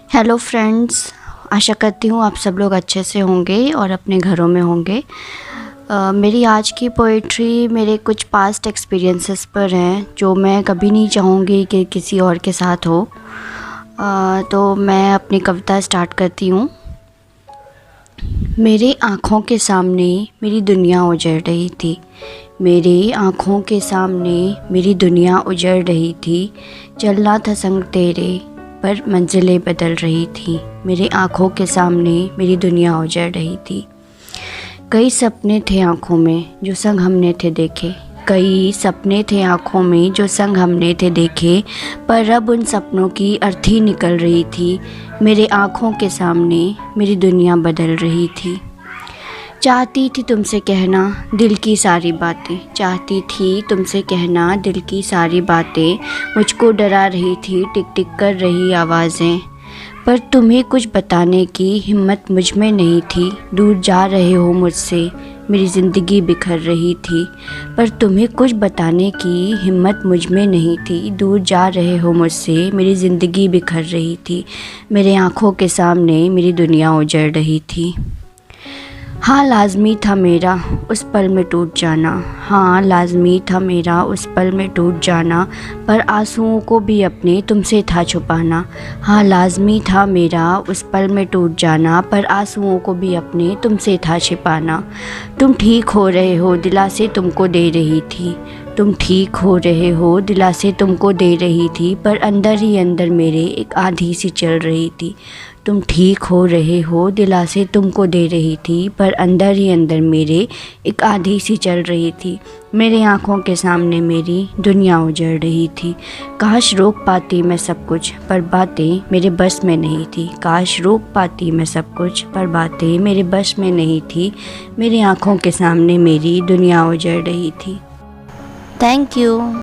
Hello friends, आशा करती हूँ आप सब लोग अच्छे से होंगे और अपने घरों में होंगे। मेरी आज की पोइट्री मेरे कुछ पास्ट एक्सपीरियंसेस पर हैं जो मैं कभी नहीं चाहूँगी कि किसी और के साथ हो। तो मैं अपनी कविता स्टार्ट करती हूँ। मेरे आँखों के सामने मेरी दुनिया उजड़ रही थी। मेरे आँखों के सामने मेरी दुनिया उजड़ रही थी। चलना था संग तेरे पर मंजिलें बदल रही थी। मेरे आँखों के सामने मेरी दुनिया उजड़ रही थी। कई सपने थे आँखों में जो संग हमने थे देखे। कई सपने थे आँखों में जो संग हमने थे देखे, पर अब उन सपनों की अर्थी निकल रही थी। मेरे आँखों के सामने मेरी दुनिया बदल रही थी। चाहती थी तुमसे कहना दिल की सारी बातें। चाहती थी तुमसे कहना दिल की सारी बातें। मुझको डरा रही थी टिक टिक कर रही आवाज़ें, पर तुम्हें कुछ बताने की हिम्मत मुझ में नहीं थी। दूर जा रहे हो मुझसे मेरी ज़िंदगी बिखर रही थी, पर तुम्हें कुछ बताने की हिम्मत मुझ में नहीं थी। दूर जा रहे हो मुझसे मेरी ज़िंदगी बिखर रही थी। मेरे आँखों के सामने मेरी दुनिया उजड़ रही थी। हाँ लाज़मी था मेरा उस पल में टूट जाना। हाँ लाज़मी था मेरा उस पल में टूट जाना, पर आंसुओं को भी अपने तुमसे था छुपाना। हाँ लाज़मी था मेरा उस पल में टूट जाना, पर आंसुओं को भी अपने तुमसे था छिपाना। तुम ठीक हो रहे हो दिलासे तुमको दे रही थी। तुम ठीक हो रहे हो दिलासे तुमको दे रही थी, पर अंदर ही अंदर मेरे एक आधी सी चल रही थी। तुम ठीक हो रहे हो दिलासे तुमको दे रही थी, पर अंदर ही अंदर मेरे एक आधी सी चल रही थी। मेरे आँखों के सामने मेरी दुनिया उजड़ रही थी। काश रोक पाती मैं सब कुछ, पर बातें मेरे बस में नहीं थी। काश रोक पाती मैं सब कुछ, पर बातें मेरे बस में नहीं थी। मेरी आँखों के सामने मेरी दुनिया उजड़ रही थी। Thank you.